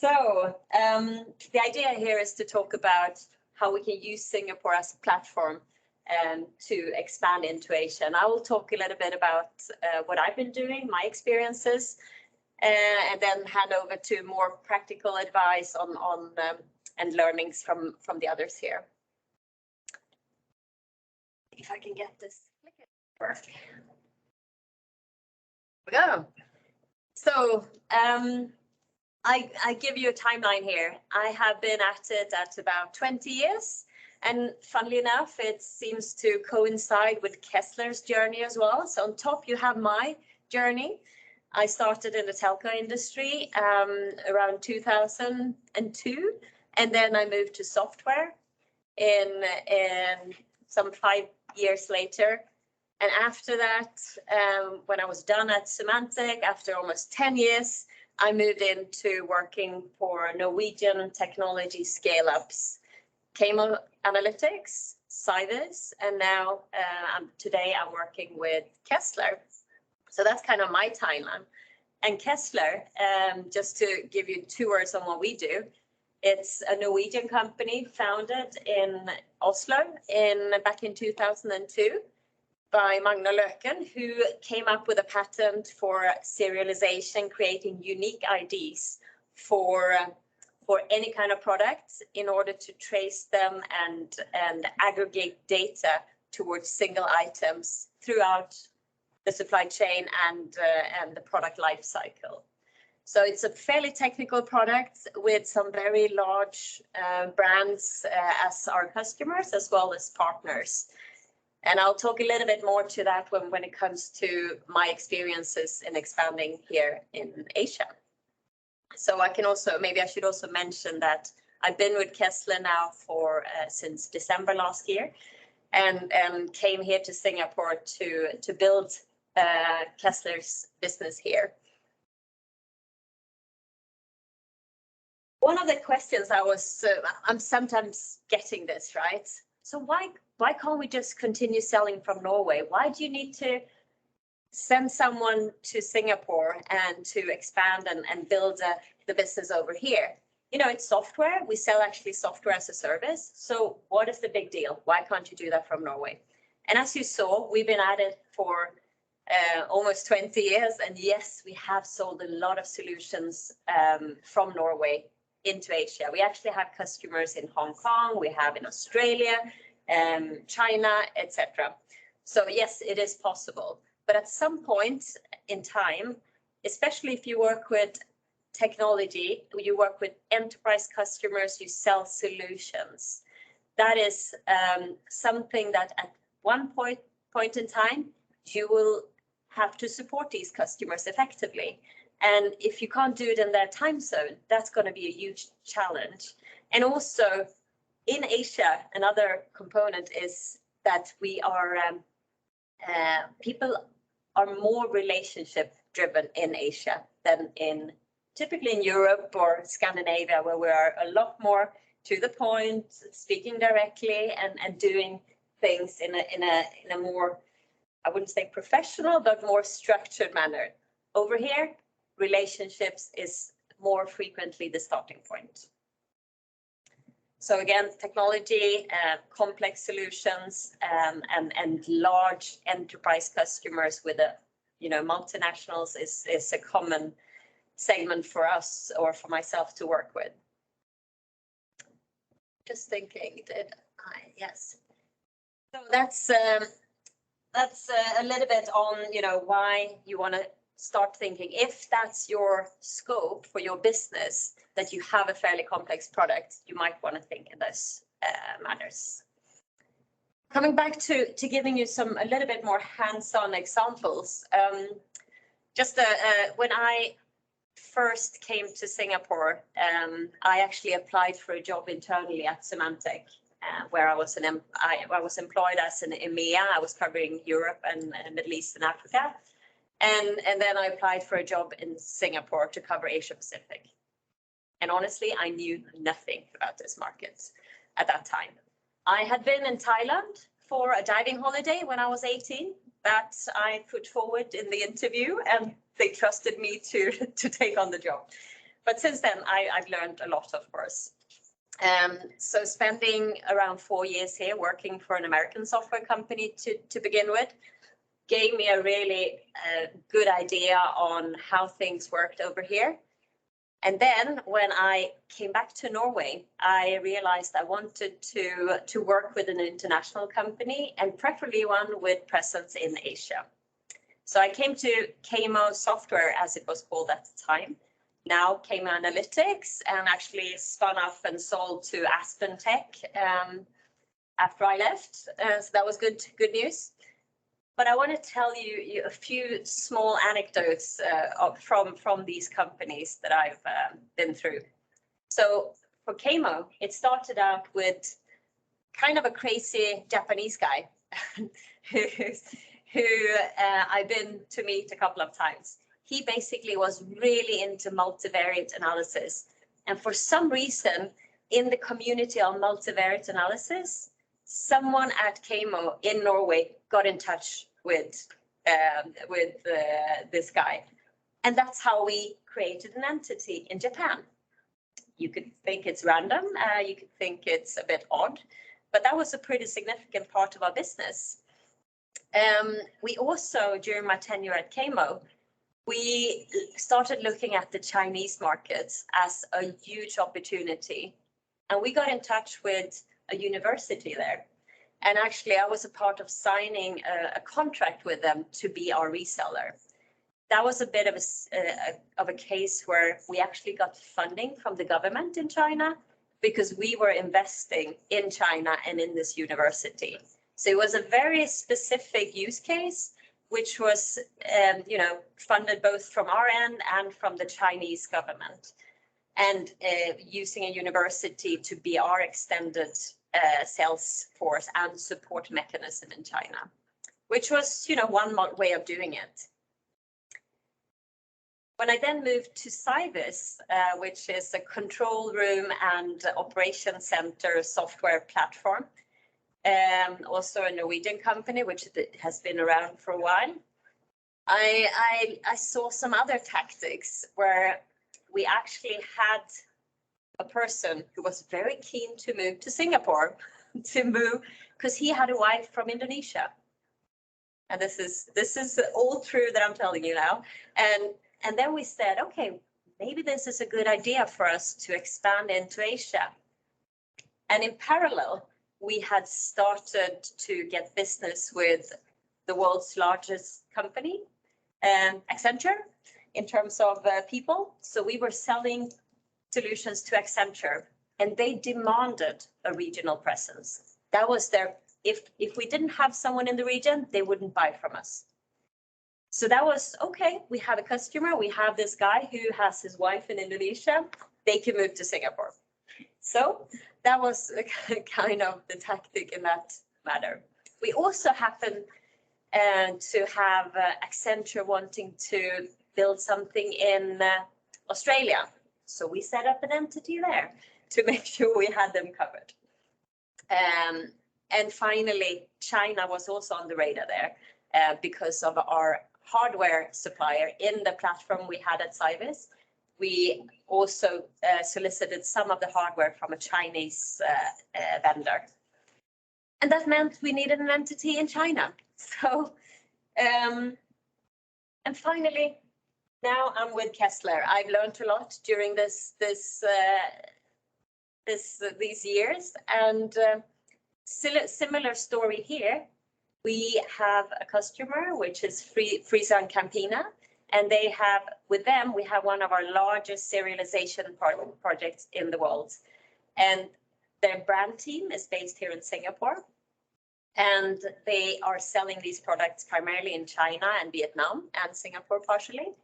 So the idea here is to talk about how we can use Singapore as a platform to expand into Asia. And I will talk a little bit about what I've been doing, my experiences, and then hand over to more practical advice on and learnings from the others here. If I can get this work. Here we go. So I give you a timeline here. I have been at it at about 20 years. And funnily enough, it seems to coincide with Kezzler's journey as well. So on top, you have my journey. I started in the telco industry around 2002. And then I moved to software in some 5 years later. And after that, when I was done at Symantec, after almost 10 years, I moved into working for Norwegian technology scale-ups, Camo Analytics, Cyvis, and now today I'm working with Kezzler. So that's kind of my timeline. And Kezzler, just to give you 2 words on what we do, it's a Norwegian company founded in Oslo back in 2002. By Magna Løken, who came up with a patent for serialization, creating unique IDs for any kind of products in order to trace them and aggregate data towards single items throughout the supply chain and the product life cycle. So it's a fairly technical product with some very large brands as our customers as well as partners. And I'll talk a little bit more to that when it comes to my experiences in expanding here in Asia. So maybe I should also mention that I've been with Kezzler now for since December last year, and came here to Singapore to build Kezzler's business here. One of the questions I'm sometimes getting this, right? So why can't we just continue selling from Norway? Why do you need to send someone to Singapore and to expand and build the business over here? You know, it's software. We sell actually software as a service. So what is the big deal? Why can't you do that from Norway? And as you saw, we've been at it for almost 20 years. And yes, we have sold a lot of solutions from Norway into Asia. We actually have customers in Hong Kong, we have in Australia, China, etc. So yes, it is possible. But at some point in time, especially if you work with technology, you work with enterprise customers, you sell solutions. That is something that at one point in time, you will have to support these customers effectively. And if you can't do it in their time zone, that's going to be a huge challenge. And also in Asia, another component is that we are people are more relationship driven in Asia than typically in Europe or Scandinavia, where we are a lot more to the point, speaking directly and doing things in a more, I wouldn't say professional, but more structured manner. Over here, relationships is more frequently the starting point. So again, technology, complex solutions, and large enterprise customers with multinationals is a common segment for us or for myself to work with. Just thinking, yes. So that's a little bit on why you want to start thinking, if that's your scope for your business, that you have a fairly complex product, you might want to think in those manners. Coming back to giving you a little bit more hands-on examples. When I first came to Singapore, I actually applied for a job internally at Symantec, where I was employed as an EMEA. I was covering Europe and Middle East and Africa. And then I applied for a job in Singapore to cover Asia Pacific. And honestly, I knew nothing about this market at that time. I had been in Thailand for a diving holiday when I was 18 that I put forward in the interview, and they trusted me to take on the job. But since then, I've learned a lot, of course. So spending around 4 years here working for an American software company to begin with gave me a really good idea on how things worked over here. And then when I came back to Norway, I realized I wanted to work with an international company and preferably one with presence in Asia. So I came to Camo Software, as it was called at the time, now Camo Analytics, and actually spun off and sold to Aspen Tech after I left. So that was good news. But I want to tell you a few small anecdotes from these companies that I've been through. So for Camo, it started out with kind of a crazy Japanese guy who I've been to meet a couple of times. He basically was really into multivariate analysis. And for some reason, in the community on multivariate analysis, someone at Camo in Norway got in touch with this guy. And that's how we created an entity in Japan. You could think it's random, you could think it's a bit odd, but that was a pretty significant part of our business. We also, during my tenure at Camo, we started looking at the Chinese markets as a huge opportunity. And we got in touch with a university there. And actually, I was a part of signing a contract with them to be our reseller. That was a bit of a case where we actually got funding from the government in China because we were investing in China and in this university. So it was a very specific use case, which was funded both from our end and from the Chinese government, and using a university to be our extended sales force and support mechanism in China, which was one way of doing it. When I then moved to Cyvis, which is a control room and operation center software platform, also a Norwegian company, which has been around for a while, I saw some other tactics where we actually had a person who was very keen to move to Singapore, because he had a wife from Indonesia. And this is all true that I'm telling you now. And then we said, okay, maybe this is a good idea for us to expand into Asia. And in parallel, we had started to get business with the world's largest company, Accenture, in terms of people. So we were selling solutions to Accenture, and they demanded a regional presence. That was their, if we didn't have someone in the region, they wouldn't buy from us. So that was, okay, we have a customer, we have this guy who has his wife in Indonesia, they can move to Singapore. So that was kind of the tactic in that matter. We also happen to have Accenture wanting to build something in Australia. So we set up an entity there to make sure we had them covered. And finally, China was also on the radar there because of our hardware supplier in the platform we had at Cyvis. We also solicited some of the hardware from a Chinese vendor. And that meant we needed an entity in China. So, and finally, now I'm with Kezzler. I've learned a lot during these years, and similar story here. We have a customer, which is Friesa and Campina, and they have, with them, we have one of our largest serialization projects in the world. And their brand team is based here in Singapore, and they are selling these products primarily in China and Vietnam and Singapore partially.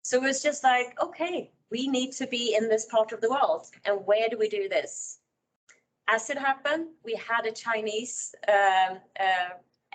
So it was just like, okay, we need to be in this part of the world. And where do we do this? As it happened, we had a Chinese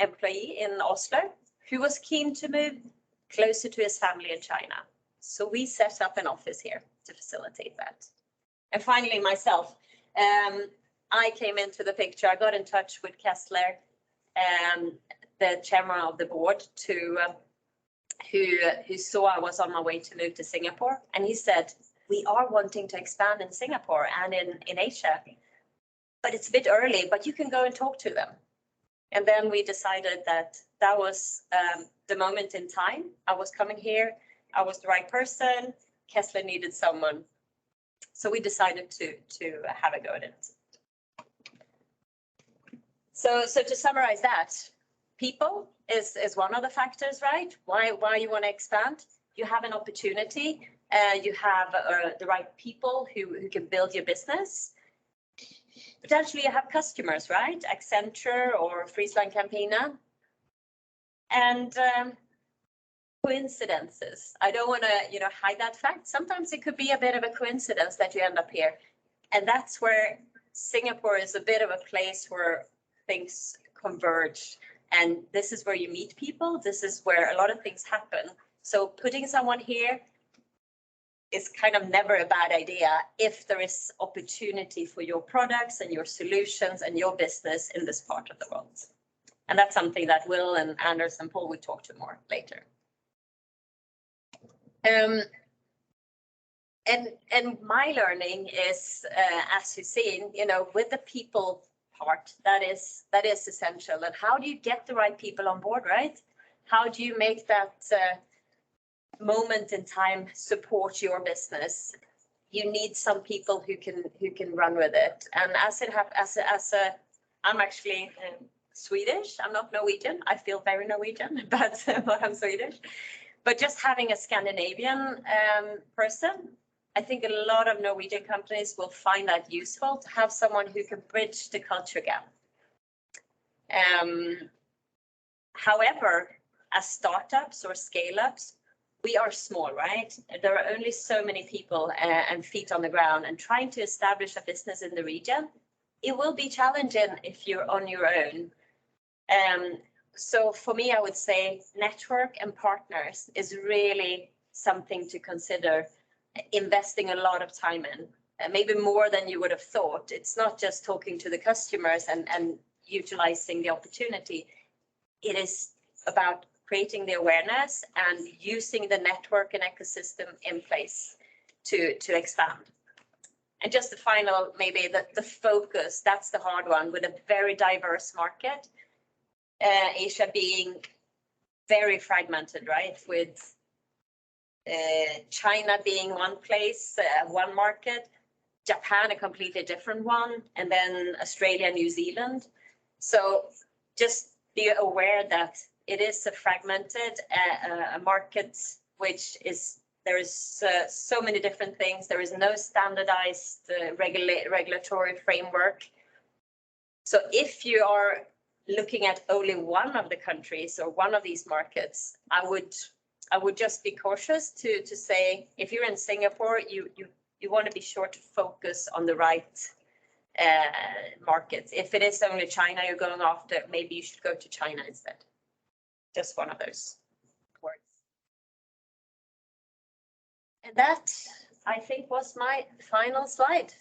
employee in Oslo who was keen to move closer to his family in China. So we set up an office here to facilitate that. And finally, myself, I came into the picture. I got in touch with Kezzler, the chairman of the board, who saw I was on my way to move to Singapore. And he said, we are wanting to expand in Singapore and in Asia, but it's a bit early, but you can go and talk to them. And then we decided that that was the moment in time. I was coming here, I was the right person, Kezzler needed someone. So we decided to have a go at it. So to summarize that, people is one of the factors, right? Why you want to expand? You have an opportunity. You have the right people who can build your business. Potentially you have customers, right? Accenture or Friesland Campina. And coincidences. I don't want to, hide that fact. Sometimes it could be a bit of a coincidence that you end up here. And that's where Singapore is a bit of a place where things converge. And this is where you meet people. This is where a lot of things happen. So putting someone here is kind of never a bad idea if there is opportunity for your products and your solutions and your business in this part of the world. And that's something that Will and Anders and Paul will talk to more later. And my learning is, as you've seen, with the people part, that is essential. And how do you get the right people on board, right? How do you make that moment in time support your business? You need some people who can run with it. And I'm actually Swedish. I'm not Norwegian. I feel very Norwegian, but I'm Swedish. But just having a Scandinavian person, I think a lot of Norwegian companies will find that useful to have someone who can bridge the culture gap. However, as startups or scale-ups, we are small, right? There are only so many people and feet on the ground, and trying to establish a business in the region, it will be challenging if you're on your own. So for me, I would say network and partners is really something to consider investing a lot of time in, maybe more than you would have thought. It's not just talking to the customers and utilizing the opportunity. It is about creating the awareness and using the network and ecosystem in place to expand. And just the final, maybe the focus, that's the hard one with a very diverse market. Asia being very fragmented, right? With China being one place, one market, Japan a completely different one, and then Australia, New Zealand. So just be aware that it is a fragmented a market, which is, there is so many different things. There is no standardized regulatory framework. So if you are looking at only one of the countries or one of these markets, I would just be cautious to say, if you're in Singapore, you want to be sure to focus on the right markets. If it is only China you're going after, maybe you should go to China instead. Just one of those words. And that, I think, was my final slide.